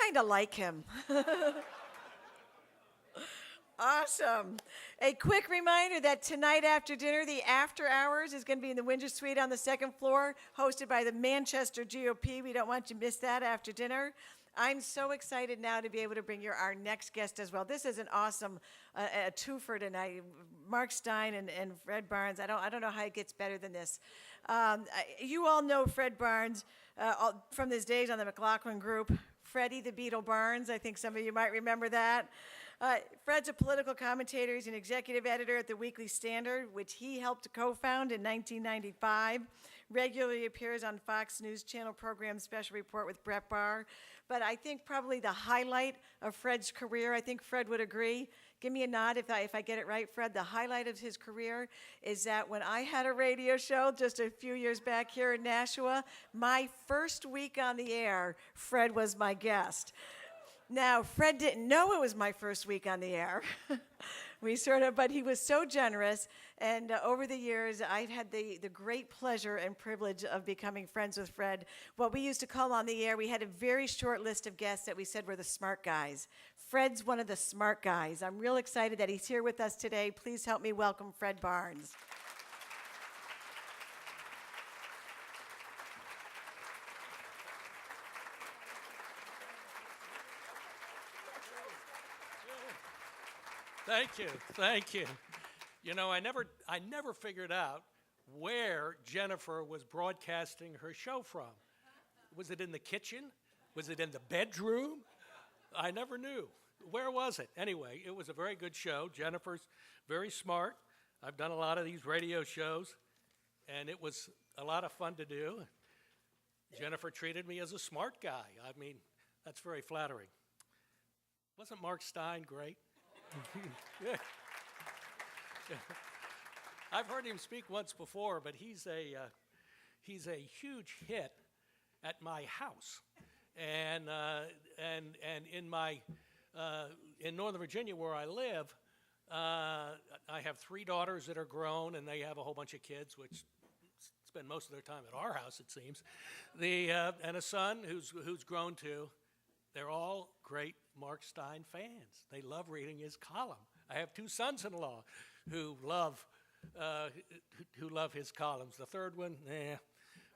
kind of like him. Awesome. A quick reminder that tonight after dinner, the after hours is going to be in the Windsor Suite on the second floor, hosted by the Manchester GOP. We don't want you to miss that after dinner. I'm so excited now to be able to bring you our next guest as well. This is an awesome a twofer tonight. Mark Stein and Fred Barnes. I don't know how it gets better than this. You all know Fred Barnes from his days on the McLaughlin Group. Freddie the Beetle Barnes. I think some of you might remember that. Fred's a political commentator. He's an executive editor at the Weekly Standard, which he helped to co-found in 1995. Regularly appears on Fox News Channel program Special Report with Brett Barr. But I think probably the highlight of Fred's career, I think Fred would agree. Give me a nod if I get it right, Fred. The highlight of his career is that when I had a radio show just a few years back here in Nashua, my first week on the air, Fred was my guest. Now, Fred didn't know it was my first week on the air. But he was so generous, and over the years, I've had the great pleasure and privilege of becoming friends with Fred. What we used to call on the air, we had a very short list of guests that we said were the smart guys. Fred's one of the smart guys. I'm real excited that he's here with us today. Please help me welcome Fred Barnes. Thank you. You know, I never figured out where Jennifer was broadcasting her show from. Was it in the kitchen? Was it in the bedroom? I never knew. Where was it? Anyway, it was a very good show. Jennifer's very smart. I've done a lot of these radio shows, and it was a lot of fun to do. Jennifer treated me as a smart guy. I mean, that's very flattering. Wasn't Mark Stein great? Yeah. I've heard him speak once before, but he's a huge hit at my house, and in Northern Virginia where I live, I have 3 daughters that are grown, and they have a whole bunch of kids, which spend most of their time at our house, it seems. And a son who's grown too. They're all great Mark Stein fans. They love reading his column. I have 2 sons-in-law who love his columns. The third one,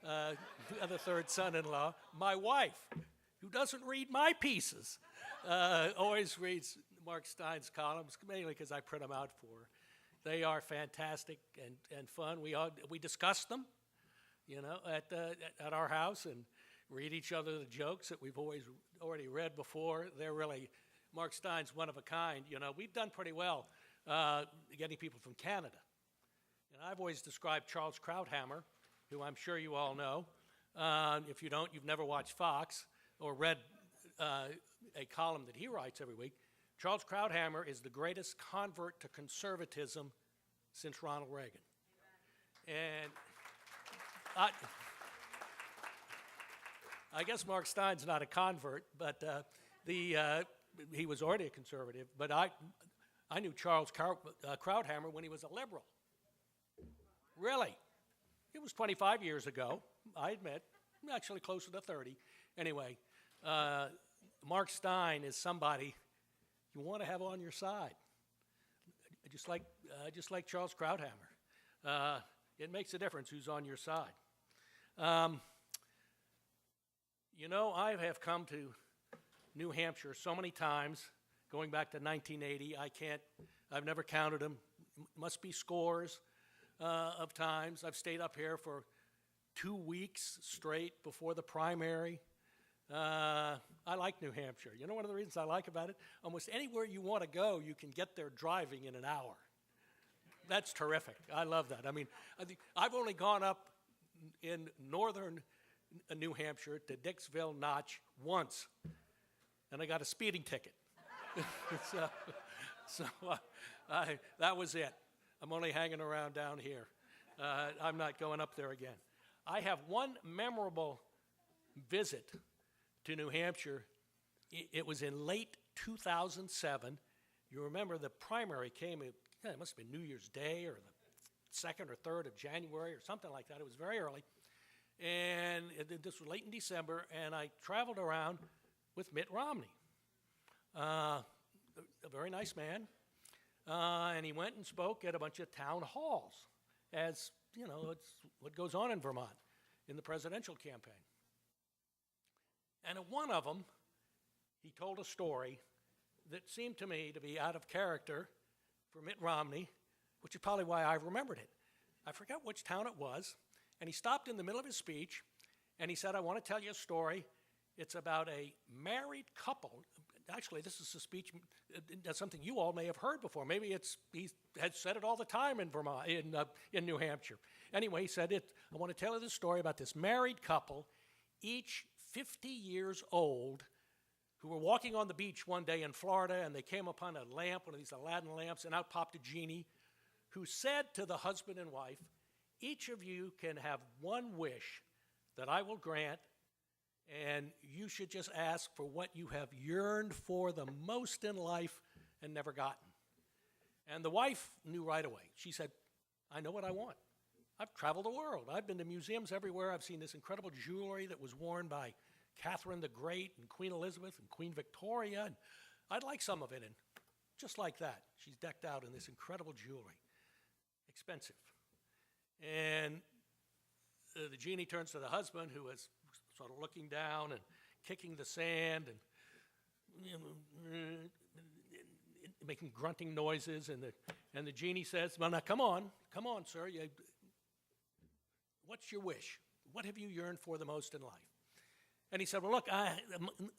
the third son-in-law, my wife, who doesn't read my pieces, always reads Mark Stein's columns, mainly because I print them out for her. They are fantastic and fun. We discuss them, you know, at our house, and read each other the jokes that we've already read before. They're really, Mark Stein's one of a kind. You know, we've done pretty well getting people from Canada. And I've always described Charles Krauthammer, who I'm sure you all know. If you don't, you've never watched Fox or read a column that he writes every week. Charles Krauthammer is the greatest convert to conservatism since Ronald Reagan. And I guess Mark Stein's not a convert, but he was already a conservative. But I knew Charles Krauthammer when he was a liberal. Really. It was 25 years ago, I admit, actually closer to 30. Anyway, Mark Stein is somebody you want to have on your side, just like Charles Krauthammer. It makes a difference who's on your side. You know, I have come to New Hampshire so many times, going back to 1980. I've never counted them. Must be scores of times. I've stayed up here for 2 weeks straight before the primary. I like New Hampshire. You know one of the reasons I like about it? Almost anywhere you want to go, you can get there driving in an hour. That's terrific. I love that. I mean, I've only gone up in northern New Hampshire to Dixville Notch once, and I got a speeding ticket. That was it. I'm only hanging around down here. I'm not going up there again. I have one memorable visit to New Hampshire. It was in late 2007. You remember the primary came, it must have been New Year's Day or the 2nd or 3rd of January or something like that. It was very early. And this was late in December, and I traveled around with Mitt Romney. A very nice man. And he went and spoke at a bunch of town halls, as, you know, it's what goes on in Vermont in the presidential campaign. And at one of them, he told a story that seemed to me to be out of character for Mitt Romney, which is probably why I remembered it. I forgot which town it was, and he stopped in the middle of his speech, and he said, I want to tell you a story. It's about a married couple. Actually, this is a speech, that's something you all may have heard before. Maybe he had said it all the time in Vermont, in New Hampshire. Anyway, he said, I want to tell you this story about this married couple, each 50 years old, who were walking on the beach one day in Florida, and they came upon a lamp, one of these Aladdin lamps, and out popped a genie who said to the husband and wife, each of you can have one wish that I will grant, and you should just ask for what you have yearned for the most in life and never gotten. And the wife knew right away. She said, I know what I want. I've traveled the world. I've been to museums everywhere. I've seen this incredible jewelry that was worn by Catherine the Great and Queen Elizabeth and Queen Victoria, and I'd like some of it. And just like that, she's decked out in this incredible jewelry. Expensive. And the genie turns to the husband, who is sort of looking down and kicking the sand and, you know, making grunting noises, and the genie says, well, now come on, sir. What's your wish? What have you yearned for the most in life? And he said, well, look,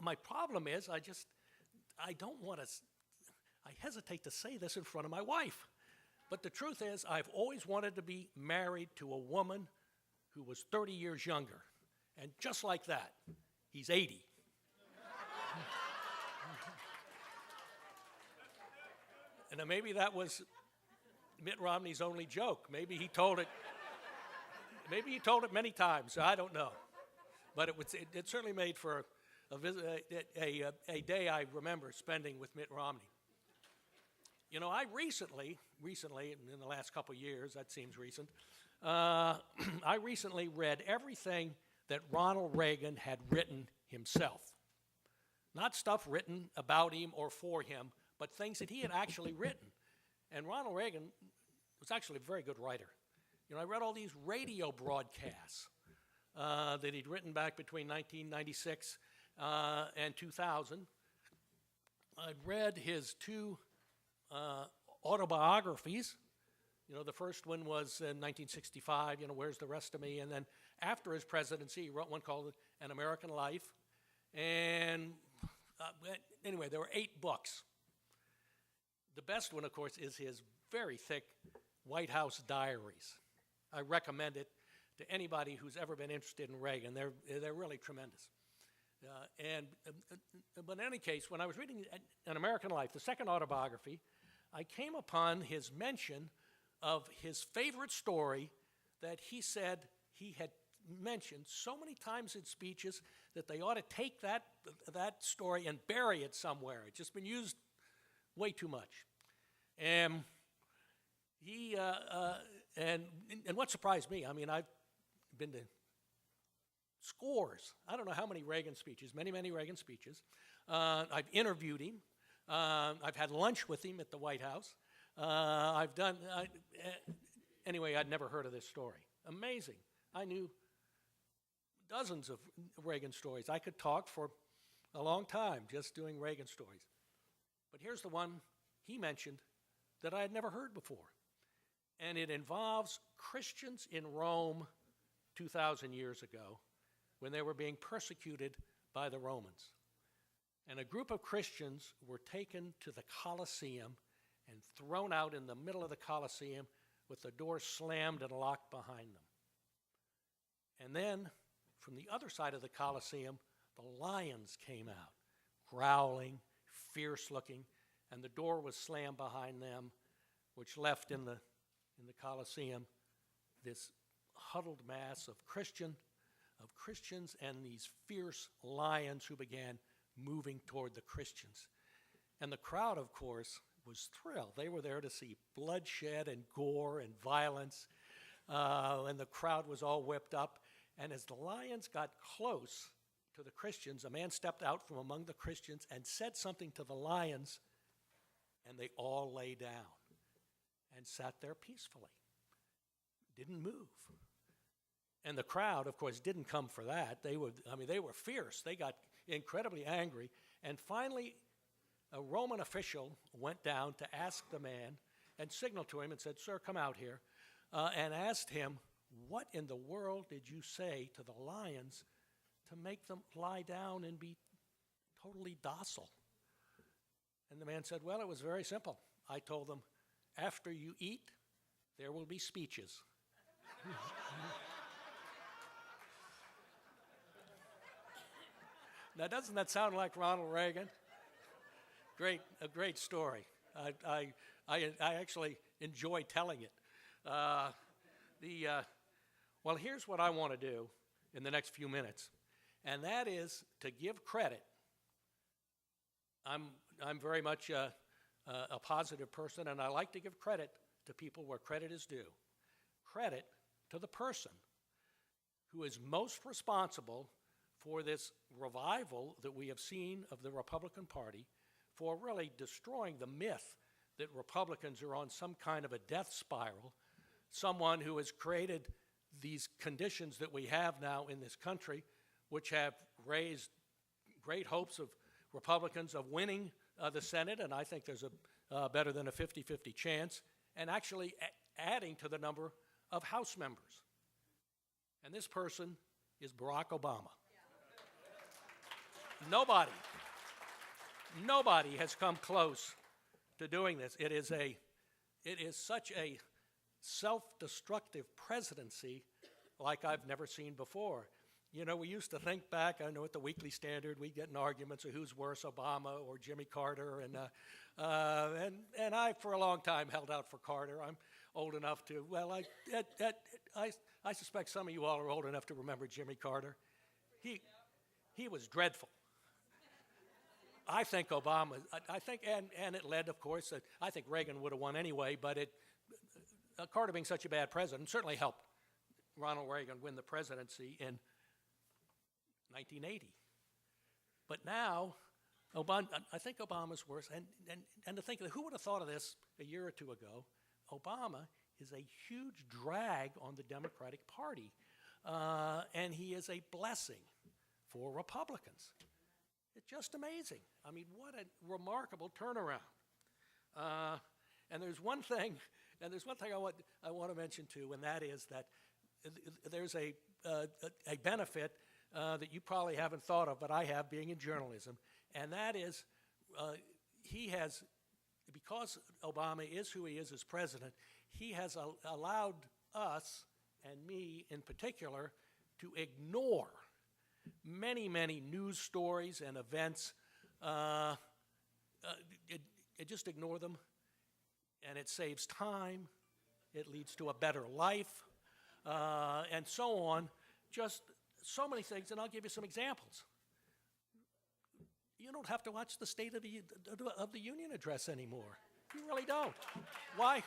my problem is I don't want to, I hesitate to say this in front of my wife. But the truth is, I've always wanted to be married to a woman who was 30 years younger. And just like that, he's 80. And then maybe that was Mitt Romney's only joke. Maybe he told it many times. I don't know. But it certainly made for a day I remember spending with Mitt Romney. You know, I recently, in the last couple of years, that seems recent, I recently read everything that Ronald Reagan had written himself. Not stuff written about him or for him, but things that he had actually written. And Ronald Reagan was actually a very good writer. You know, I read all these radio broadcasts that he'd written back between 1996 and 2000. I'd read his two autobiographies. You know, the first one was in 1965, you know, Where's the Rest of Me? And then after his presidency, he wrote one called An American Life. And anyway, there were 8 books. The best one, of course, is his very thick White House diaries. I recommend it to anybody who's ever been interested in Reagan. They're really tremendous. But in any case, when I was reading An American Life, the second autobiography, I came upon his mention of his favorite story that he said he had mentioned so many times in speeches that they ought to take that story and bury it somewhere. It's just been used way too much. And what surprised me, I mean, I've been to scores, I don't know how many Reagan speeches, many Reagan speeches. I've interviewed him. I've had lunch with him at the White House. Anyway, I'd never heard of this story. Amazing. I knew dozens of Reagan stories. I could talk for a long time just doing Reagan stories. But here's the one he mentioned that I had never heard before. And it involves Christians in Rome 2,000 years ago when they were being persecuted by the Romans. And a group of Christians were taken to the Colosseum and thrown out in the middle of the Colosseum with the door slammed and locked behind them. And then, from the other side of the Colosseum, the lions came out, growling, fierce-looking, and the door was slammed behind them, which left in the Colosseum this huddled mass of Christians and these fierce lions who began moving toward the Christians. And the crowd, of course, was thrilled. They were there to see bloodshed and gore and violence, and the crowd was all whipped up. And as the lions got close, to the Christians, a man stepped out from among the Christians and said something to the lions, and they all lay down and sat there peacefully, didn't move. And the crowd, of course, didn't come for that. They were fierce. They got incredibly angry. And finally, a Roman official went down to ask the man and signaled to him and said, "Sir, come out here," and asked him, "What in the world did you say to the lions to make them lie down and be totally docile?" And the man said, "Well, it was very simple. I told them, after you eat, there will be speeches." Now, doesn't that sound like Ronald Reagan? A great story. I actually enjoy telling it. Well, here's what I want to do in the next few minutes, and that is to give credit. I'm very much a positive person, and I like to give credit to people where credit is due. Credit to the person who is most responsible for this revival that we have seen of the Republican Party, for really destroying the myth that Republicans are on some kind of a death spiral, someone who has created these conditions that we have now in this country, which have raised great hopes of Republicans of winning the Senate, and I think there's a better than a 50-50 chance, and actually adding to the number of House members. And this person is Barack Obama. Nobody has come close to doing this. It is such a self-destructive presidency like I've never seen before. You know, we used to think back, I know at the Weekly Standard, we'd get in arguments of who's worse, Obama or Jimmy Carter, and I, for a long time, held out for Carter. I'm old enough to, well, I suspect some of you all are old enough to remember Jimmy Carter. He was dreadful. I think Obama, and it led, of course, I think Reagan would have won anyway, but Carter being such a bad president certainly helped Ronald Reagan win the presidency in 1980. But now, I think Obama's worse, and to think that who would have thought of this a year or two ago? Obama is a huge drag on the Democratic Party, and he is a blessing for Republicans. It's just amazing. I mean, what a remarkable turnaround. And there's one thing I want to mention too, and that is that there's a benefit that you probably haven't thought of, but I have, being in journalism, and that is he has, because Obama is who he is as president, he has allowed us, and me in particular, to ignore many, many news stories and events. Just ignore them, and it saves time, it leads to a better life, and so on. Just so many things, and I'll give you some examples. You don't have to watch the State of the Union address anymore. You really don't. Why?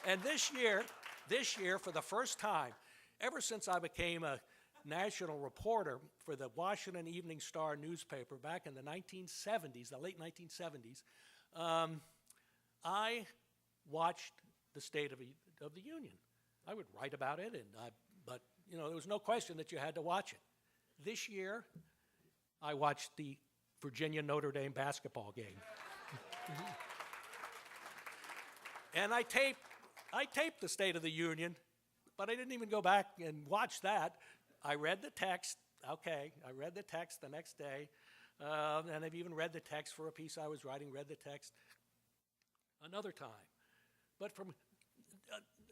And this year, for the first time, ever since I became a national reporter for the Washington Evening Star newspaper back in the 1970s, the late 1970s, I watched the State of the Union. I would write about it, but you know, there was no question that you had to watch it. This year, I watched the Virginia Notre Dame basketball game. And I taped the State of the Union, but I didn't even go back and watch that. I read the text, I read the text the next day, and I've even read the text for a piece I was writing, read the text another time. But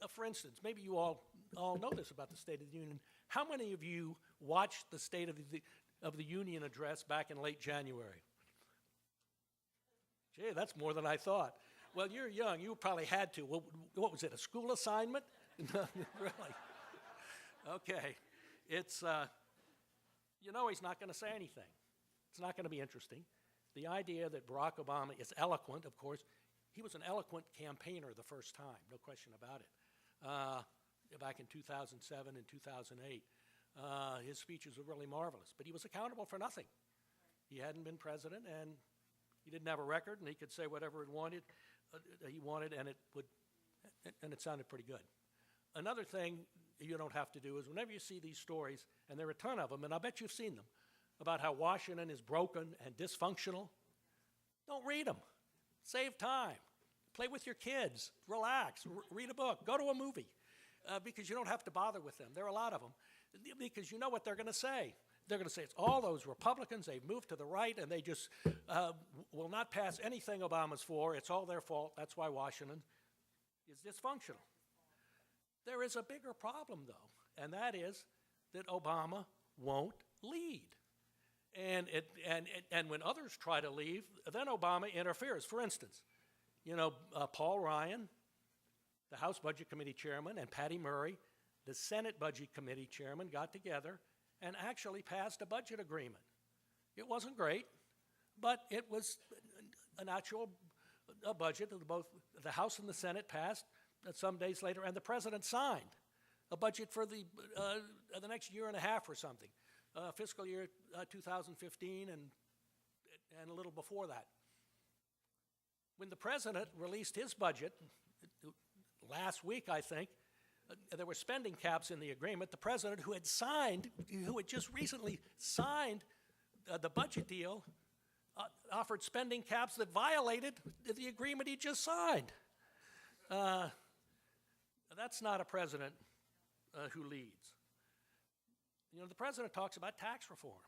for instance, maybe you all know this about the State of the Union. How many of you watched the State of the Union address back in late January? Gee, that's more than I thought. Well, you're young. You probably had to. Well, what was it, a school assignment? Really? Okay. It's, he's not going to say anything. It's not going to be interesting. The idea that Barack Obama is eloquent, of course, he was an eloquent campaigner the first time, no question about it, back in 2007 and 2008. His speeches were really marvelous, but he was accountable for nothing. He hadn't been president, and he didn't have a record, and he could say whatever he wanted, and it sounded pretty good. Another thing you don't have to do is whenever you see these stories, and there are a ton of them, and I bet you've seen them, about how Washington is broken and dysfunctional, don't read them. Save time. Play with your kids. Relax. Read a book. Go to a movie. Because you don't have to bother with them. There are a lot of them. Because you know what they're going to say. They're going to say it's all those Republicans, they've moved to the right, and they just will not pass anything Obama's for. It's all their fault. That's why Washington is dysfunctional. There is a bigger problem, though, and that is that Obama won't lead. And when others try to leave, then Obama interferes. For instance, Paul Ryan, the House Budget Committee chairman, and Patty Murray, the Senate Budget Committee chairman, got together and actually passed a budget agreement. It wasn't great, but it was an actual budget that both the House and the Senate passed some days later, and the president signed a budget for the next year and a half or something, fiscal year 2015 and a little before that. When the president released his budget last week, I think, there were spending caps in the agreement. The president who had just recently signed the budget deal, offered spending caps that violated the agreement he just signed. That's not a president who leads. The president talks about tax reform.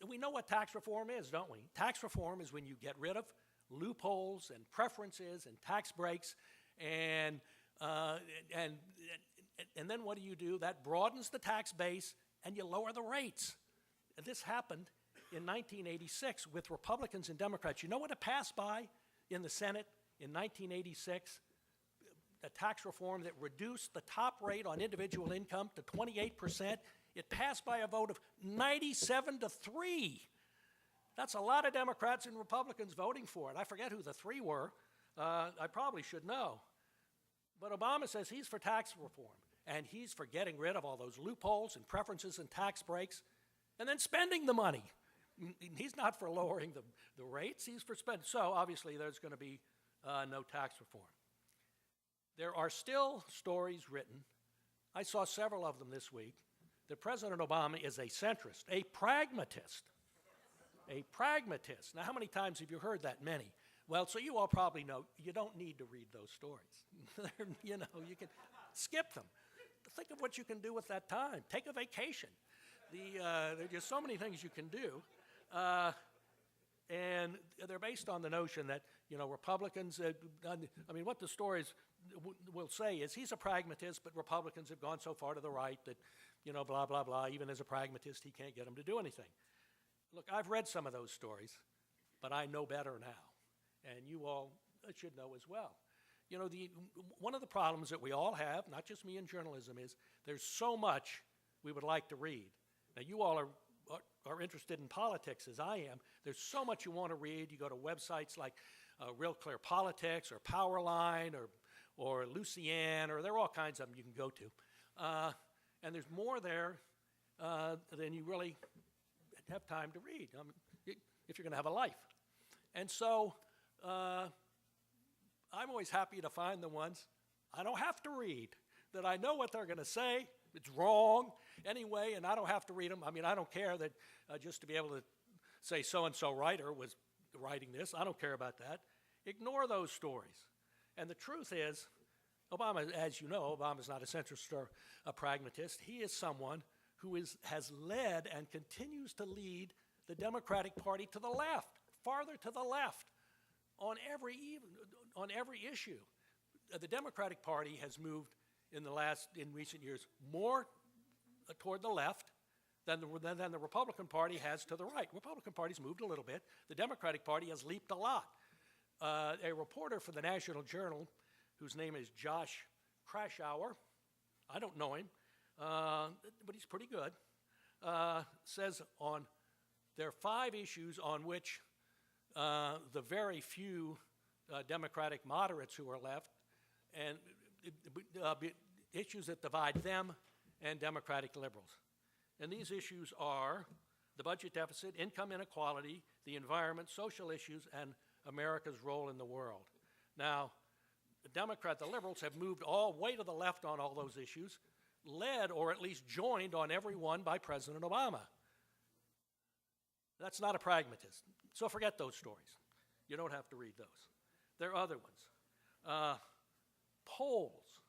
We know what tax reform is, don't we? Tax reform is when you get rid of loopholes and preferences and tax breaks, and then what do? That broadens the tax base, and you lower the rates. And this happened in 1986 with Republicans and Democrats. You know what it passed by in the Senate in 1986? A tax reform that reduced the top rate on individual income to 28%. It passed by a vote of 97-3. That's a lot of Democrats and Republicans voting for it. I forget who the three were. I probably should know. But Obama says he's for tax reform, and he's for getting rid of all those loopholes and preferences and tax breaks, and then spending the money. He's not for lowering the rates, he's for spending. So obviously there's going to be no tax reform. There are still stories written, I saw several of them this week, that President Obama is a centrist, a pragmatist. A pragmatist. Now, how many times have you heard that? Many. Well, so you all probably know you don't need to read those stories. You can skip them. Think of what you can do with that time. Take a vacation. There are just so many things you can do. And they're based on the notion that, Republicans, what the stories will say is he's a pragmatist, but Republicans have gone so far to the right that, blah, blah, blah. Even as a pragmatist, he can't get them to do anything. Look, I've read some of those stories, but I know better now, and you all should know as well. One of the problems that we all have, not just me in journalism, is there's so much we would like to read. Now, you all are interested in politics as I am. There's so much you want to read. You go to websites like Real Clear Politics or Powerline or Lucian, or there are all kinds of them you can go to. And there's more there than you really have time to read if you're going to have a life. And so I'm always happy to find the ones I don't have to read, that I know what they're going to say. It's wrong anyway, and I don't have to read them. I don't care that just to be able to say so-and-so writer was writing this. I don't care about that. Ignore those stories. And the truth is, Obama, as you know, Obama's not a centrist or a pragmatist. He is someone who has led and continues to lead the Democratic Party to the left, farther to the left, on every issue. The Democratic Party has moved in recent years more toward the left than the Republican Party has to the right. Republican Party's moved a little bit. The Democratic Party has leaped a lot. A reporter for the National Journal, whose name is Josh Krasauer, I don't know him, but he's pretty good, says there are 5 issues on which the very few Democratic moderates who are left, and issues that divide them and Democratic liberals. And these issues are the budget deficit, income inequality, the environment, social issues, and America's role in the world. Now, the liberals have moved all way to the left on all those issues, led or at least joined on every one by President Obama. That's not a pragmatist. So forget those stories. You don't have to read those. There are other ones. Polls.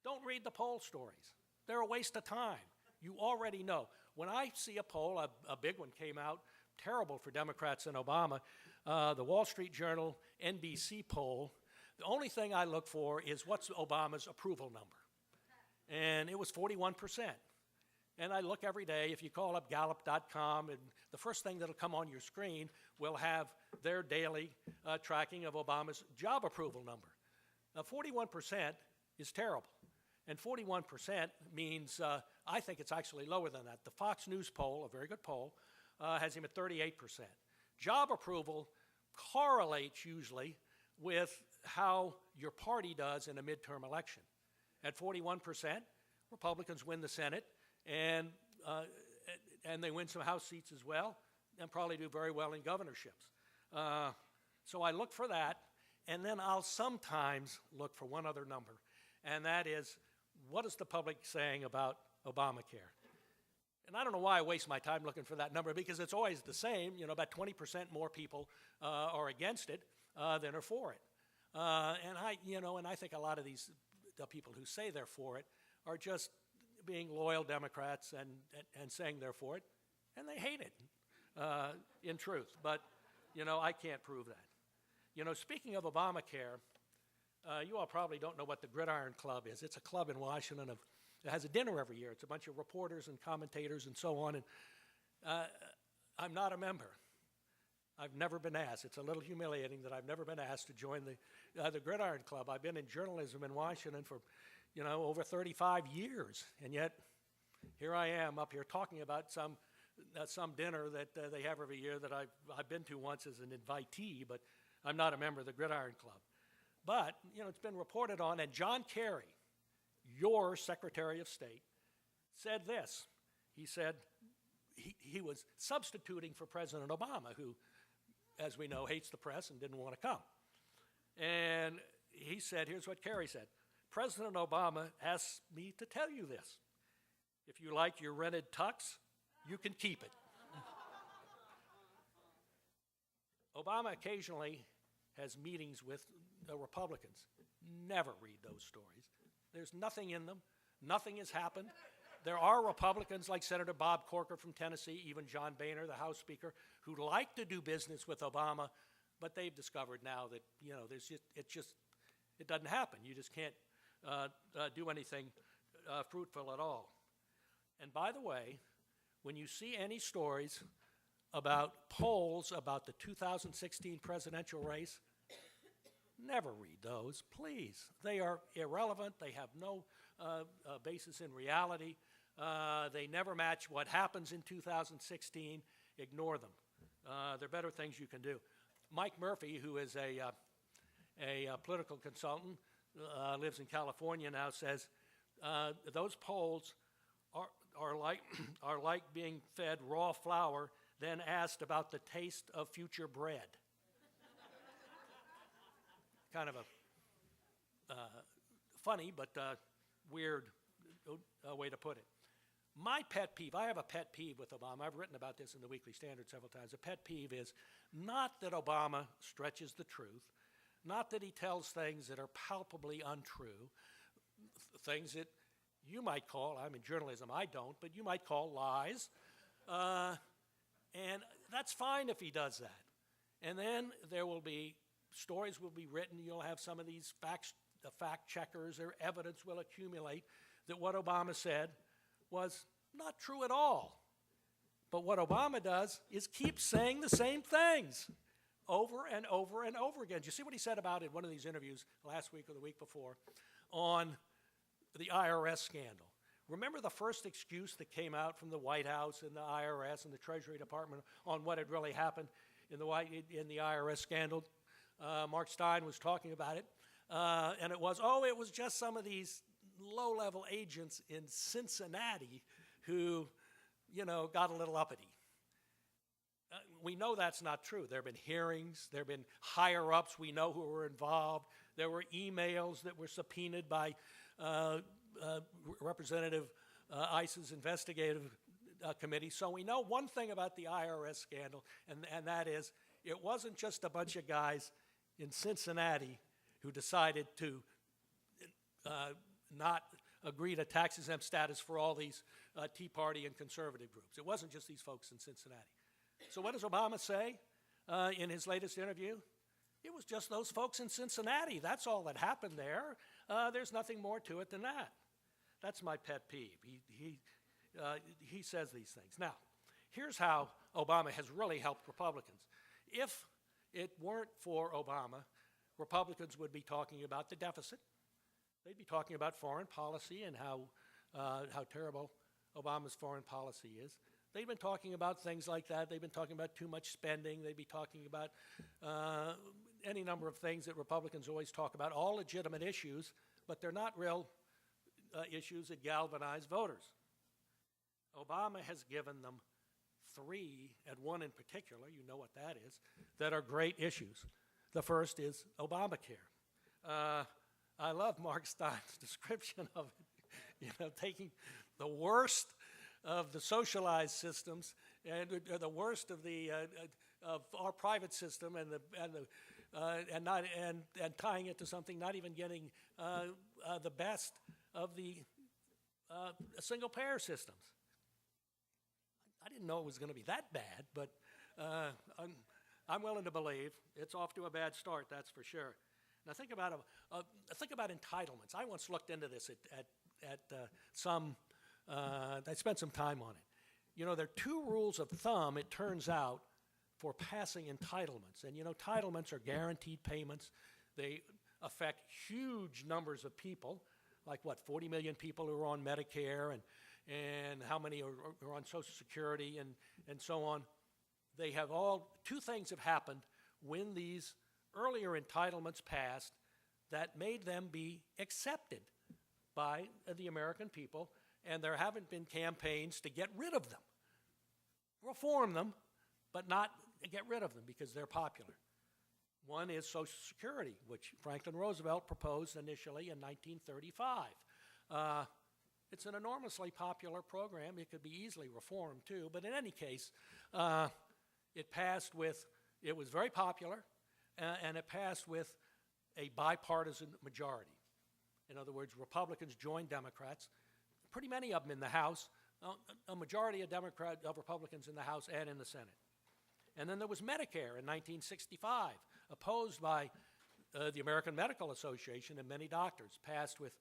Don't read the poll stories. They're a waste of time. You already know. When I see a poll, a big one came out, terrible for Democrats and Obama, the Wall Street Journal NBC poll, the only thing I look for is what's Obama's approval number. And it was 41%. And I look every day, if you call up Gallup.com, and the first thing that'll come on your screen will have their daily tracking of Obama's job approval number. Now, 41% is terrible. And 41% means, I think it's actually lower than that. The Fox News poll, a very good poll, has him at 38%. Job approval correlates usually with how your party does in a midterm election. At 41%, Republicans win the Senate, and they win some House seats as well, and probably do very well in governorships. So I look for that, and then I'll sometimes look for one other number, and that is, what is the public saying about Obamacare? And I don't know why I waste my time looking for that number, because it's always the same. You know, about 20% more people are against it than are for it. And I think a lot of these the people who say they're for it are just being loyal Democrats and saying they're for it, and they hate it, in truth. But, I can't prove that. Speaking of Obamacare, you all probably don't know what the Gridiron Club is. It's a club in Washington that has a dinner every year. It's a bunch of reporters and commentators and so on. And I'm not a member. I've never been asked. It's a little humiliating that I've never been asked to join the Gridiron Club. I've been in journalism in Washington for, over 35 years, and yet here I am up here talking about some dinner that they have every year that I've been to once as an invitee, but I'm not a member of the Gridiron Club. But, it's been reported on, and John Kerry, your Secretary of State, said this. He said he was substituting for President Obama, who, as we know, hates the press and didn't want to come. And he said, here's what Kerry said: President Obama asked me to tell you this. If you like your rented tux, you can keep it. Obama occasionally has meetings with the Republicans. Never read those stories. There's nothing in them. Nothing has happened. There are Republicans like Senator Bob Corker from Tennessee, even John Boehner, the House Speaker, who like to do business with Obama, but they've discovered now that, it doesn't happen. You just can't do anything fruitful at all. And by the way, when you see any stories about polls about the 2016 presidential race, never read those, please. They are irrelevant. They have no basis in reality. They never match what happens in 2016. Ignore them. There are better things you can do. Mike Murphy, who is a political consultant, lives in California now, says those polls are like being fed raw flour, then asked about the taste of future bread. Kind of a funny but weird way to put it. My pet peeve, I have a pet peeve with Obama. I've written about this in the Weekly Standard several times. A pet peeve is not that Obama stretches the truth, not that he tells things that are palpably untrue, things that you might call, I'm in journalism, I don't, but you might call lies. And that's fine if he does that. And then there will be stories will be written. You'll have some of these fact checkers or evidence will accumulate that what Obama said was not true at all. But what Obama does is keep saying the same things over and over and over again. Did you see what he said about it in one of these interviews last week or the week before on the IRS scandal? Remember the first excuse that came out from the White House and the IRS and the Treasury Department on what had really happened in the IRS scandal? Mark Stein was talking about it, and it was just some of these low-level agents in Cincinnati who, got a little uppity. We know that's not true. There have been hearings. There have been higher-ups. We know who were involved. There were emails that were subpoenaed by Representative Ice's investigative committee. So we know one thing about the IRS scandal, and that is it wasn't just a bunch of guys in Cincinnati who decided to not agree to tax-exempt status for all these Tea Party and conservative groups. It wasn't just these folks in Cincinnati. So what does Obama say in his latest interview? It was just those folks in Cincinnati. That's all that happened there. There's nothing more to it than that. That's my pet peeve. He says these things. Now, here's how Obama has really helped Republicans. If it weren't for Obama, Republicans would be talking about the deficit. They'd be talking about foreign policy and how terrible Obama's foreign policy is. They've been talking about things like that. They've been talking about too much spending. They'd be talking about any number of things that Republicans always talk about, all legitimate issues, but they're not real issues that galvanize voters. Obama has given them three, and one in particular, you know what that is, that are great issues. The first is Obamacare. I love Mark Stein's description of it, taking the worst of the socialized systems and the worst of of our private system and tying it to something, not even getting the best of the single payer systems. I didn't know it was going to be that bad, but I'm willing to believe it's off to a bad start. That's for sure. Now think about entitlements. I once looked into this at some. I spent some time on it. There are two rules of thumb, it turns out, for passing entitlements. And entitlements are guaranteed payments. They affect huge numbers of people, like 40 million people who are on Medicare, and how many are on Social Security, and so on. They have two things have happened when these earlier entitlements passed that made them be accepted by the American people, and there haven't been campaigns to get rid of them. Reform them, but not get rid of them because they're popular. One is Social Security, which Franklin Roosevelt proposed initially in 1935. It's an enormously popular program. It could be easily reformed too, but in any case, it was very popular, and it passed with a bipartisan majority. In other words, Republicans joined Democrats, pretty many of them in the House, a majority of Republicans in the House and in the Senate. And then there was Medicare in 1965, opposed by the American Medical Association and many doctors, passed with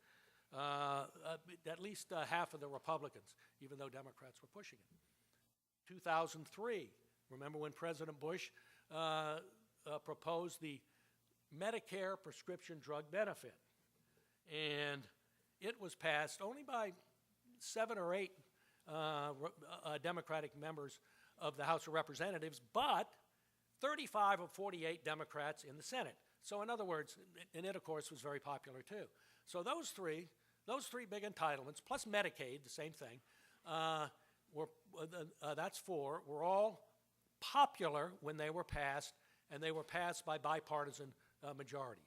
at least half of the Republicans, even though Democrats were pushing it. 2003, remember when President Bush proposed the Medicare prescription drug benefit. And it was passed only by 7 or 8 Democratic members of the House of Representatives, but 35 of 48 Democrats in the Senate. So in other words, and it of course was very popular too. So those three big entitlements, plus Medicaid, the same thing, that's 4, were all popular when they were passed, and they were passed by bipartisan majorities.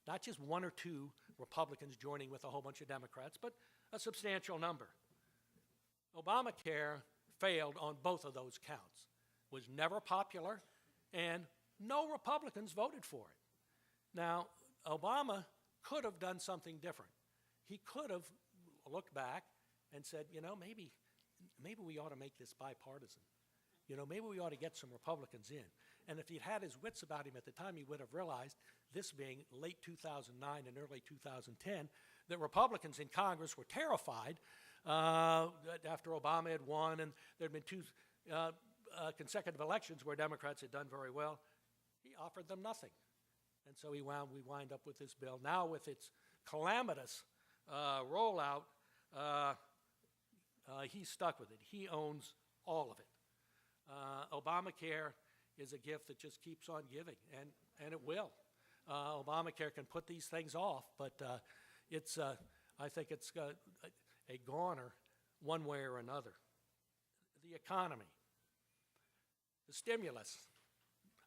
Not just 1 or 2 Republicans joining with a whole bunch of Democrats, but a substantial number. Obamacare failed on both of those counts, was never popular, and no Republicans voted for it. Now, Obama could have done something different. He could have looked back and said, maybe we ought to make this bipartisan. Maybe we ought to get some Republicans in. And if he'd had his wits about him at the time, he would have realized, this being late 2009 and early 2010, that Republicans in Congress were terrified after Obama had won, and there had been 2 consecutive elections where Democrats had done very well. He offered them nothing. And so we wind up with this bill. Now with its calamitous rollout, he's stuck with it. He owns all of it. Obamacare is a gift that just keeps on giving, and it will. Obamacare can put these things off, but it's I think it's a goner one way or another. The economy, the stimulus.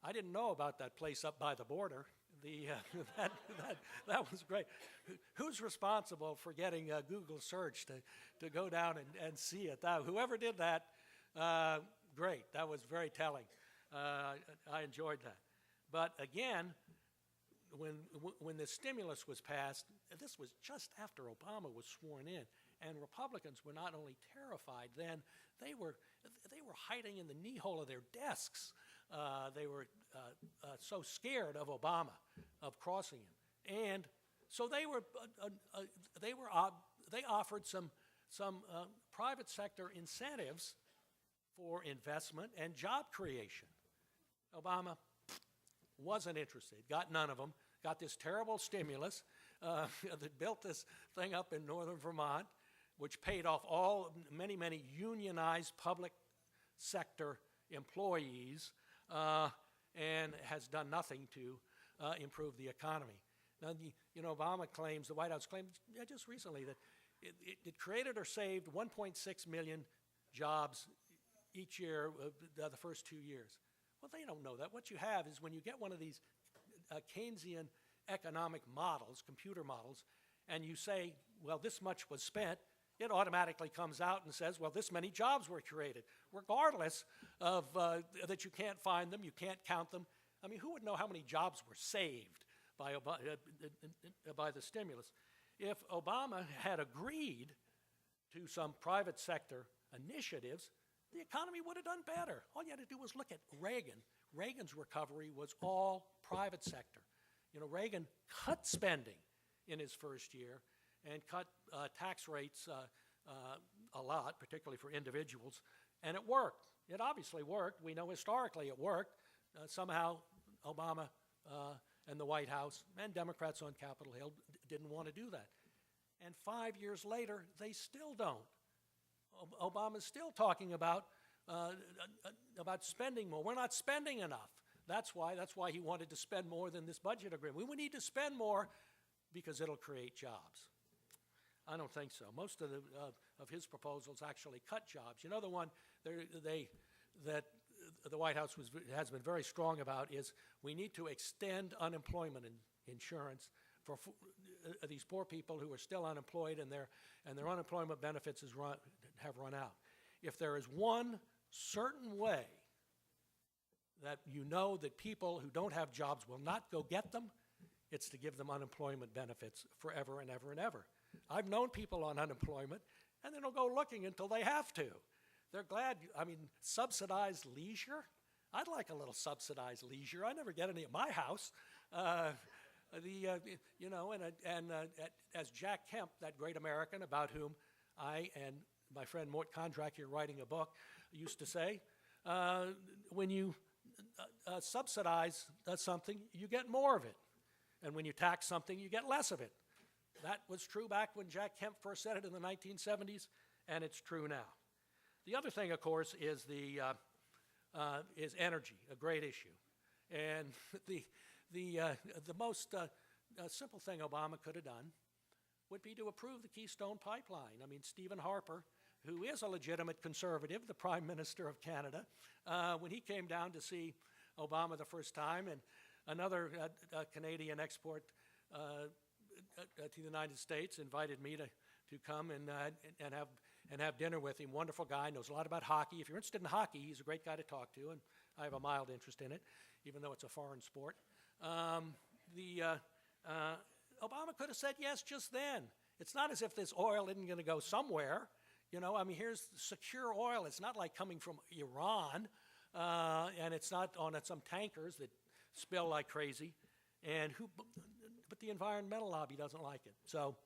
I didn't know about that place up by the border. That was great. Who's responsible for getting Google search to go down and see it? Whoever did that, great. That was very telling. I enjoyed that. But again, when the stimulus was passed, this was just after Obama was sworn in, and Republicans were not only terrified then, they were hiding in the knee hole of their desks. They were so scared of Obama, of crossing him, and so they offered some private sector incentives for investment and job creation. Obama wasn't interested, got none of them, got this terrible stimulus that built this thing up in northern Vermont, which paid off many unionized public sector employees, and has done nothing to improve the economy. Now, Obama claims, the White House claimed just recently that it created or saved 1.6 million jobs each year, the first 2 years. Well, they don't know that. What you have is when you get one of these Keynesian economic models, computer models, and you say, well, this much was spent, it automatically comes out and says, well, this many jobs were created, regardless of that you can't find them, you can't count them. I mean, who would know how many jobs were saved by the stimulus? If Obama had agreed to some private sector initiatives, the economy would have done better. All you had to do was look at Reagan. Reagan's recovery was all private sector. Reagan cut spending in his first year and cut tax rates a lot, particularly for individuals, and it worked. It obviously worked. We know historically it worked. Somehow Obama and the White House and Democrats on Capitol Hill didn't want to do that. And 5 years later, they still don't. Obama's still talking about spending more. We're not spending enough. That's why he wanted to spend more than this budget agreement. We need to spend more because it'll create jobs. I don't think so. Most of his proposals actually cut jobs. The one that the White House has been very strong about is we need to extend unemployment insurance for these poor people who are still unemployed and their unemployment benefits have run out. If there is one certain way that that people who don't have jobs will not go get them, it's to give them unemployment benefits forever and ever and ever. I've known people on unemployment, and they don't go looking until they have to. They're glad, subsidized leisure? I'd like a little subsidized leisure. I never get any at my house. As Jack Kemp, that great American about whom I and my friend Mort Kondrak here writing a book used to say, when you subsidize something, you get more of it. And when you tax something, you get less of it. That was true back when Jack Kemp first said it in the 1970s, and it's true now. The other thing, of course, is is energy, a great issue. And the most simple thing Obama could have done would be to approve the Keystone Pipeline. Stephen Harper, who is a legitimate conservative, the Prime Minister of Canada, when he came down to see Obama the first time, and another Canadian export to the United States invited me to come and have dinner with him. Wonderful guy, knows a lot about hockey. If you're interested in hockey, he's a great guy to talk to, and I have a mild interest in it, even though it's a foreign sport. Obama could have said yes just then. It's not as if this oil isn't going to go somewhere. Here's secure oil. It's not like coming from Iran, and it's not on some tankers that spill like crazy. But the environmental lobby doesn't like it. So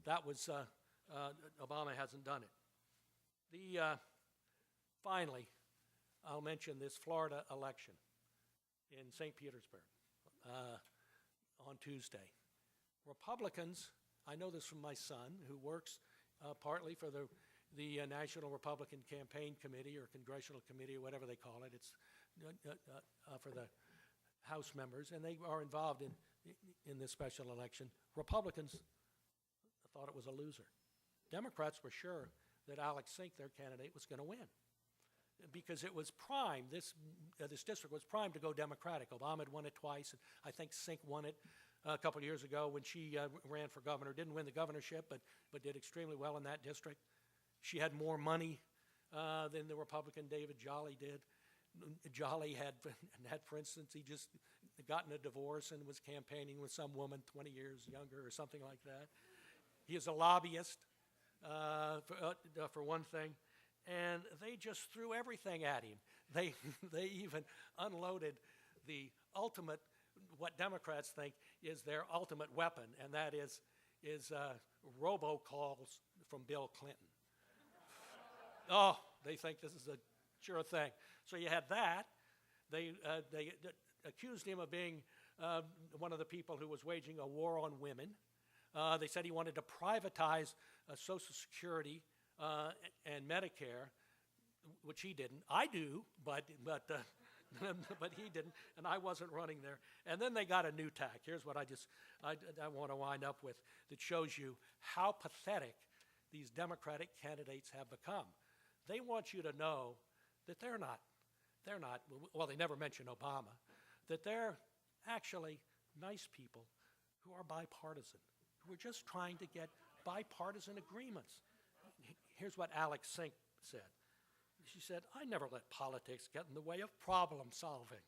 that was, Obama hasn't done it. Finally, I'll mention this Florida election in St. Petersburg on Tuesday. Republicans, I know this from my son, who works partly for the National Republican Campaign Committee or Congressional Committee or whatever they call it. It's for the House members, and they are involved in this special election. Republicans thought it was a loser. Democrats were sure that Alex Sink, their candidate, was going to win because it was primed. This district was primed to go Democratic. Obama had won it twice, and I think Sink won it a couple of years ago when she ran for governor. Didn't win the governorship, but did extremely well in that district. She had more money than the Republican David Jolly did. Jolly had, for instance, he just gotten a divorce and was campaigning with some woman 20 years younger or something like that. He is a lobbyist, for one thing, and they just threw everything at him. They even unloaded the ultimate, what Democrats think is their ultimate weapon, and that is robocalls from Bill Clinton. Oh, they think this is a sure thing. So you had that. They accused him of being one of the people who was waging a war on women. They said he wanted to privatize Social Security and Medicare, which he didn't. I do, but he didn't, and I wasn't running there. And then they got a new tack. Here's what I want to wind up with that shows you how pathetic these Democratic candidates have become. They want you to know that they're not, well, they never mention Obama, that they're actually nice people who are bipartisan, who are just trying to get bipartisan agreements. Here's what Alex Sink said. She said, "I never let politics get in the way of problem solving.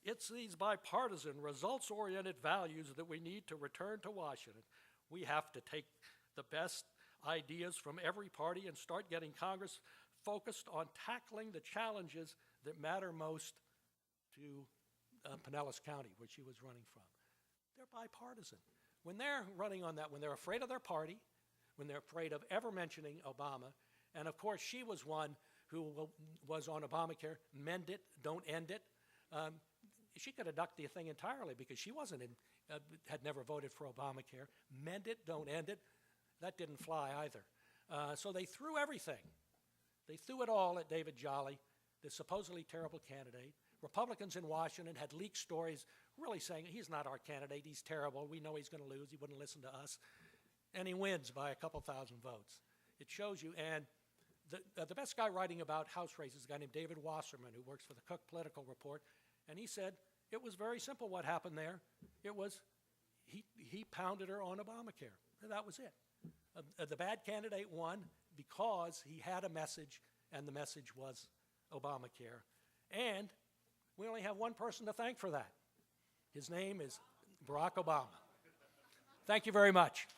It's these bipartisan, results-oriented values that we need to return to Washington. We have to take the best ideas from every party and start getting Congress focused on tackling the challenges that matter most to Pinellas County, where she was running from." They're bipartisan. When they're running on that, when they're afraid of their party, when they're afraid of ever mentioning Obama, and of course she was one who was on Obamacare, mend it, don't end it. She could have ducked the thing entirely because she had never voted for Obamacare. Mend it, don't end it. That didn't fly either. So they threw everything. They threw it all at David Jolly, the supposedly terrible candidate. Republicans in Washington had leaked stories really saying, he's not our candidate, he's terrible, we know he's going to lose, he wouldn't listen to us. And he wins by a couple thousand votes. It shows you, and the best guy writing about House races is a guy named David Wasserman, who works for the Cook Political Report, and he said it was very simple what happened there. It was he pounded her on Obamacare. That was it. The bad candidate won because he had a message, and the message was Obamacare. And we only have one person to thank for that. His name is Barack Obama. Thank you very much.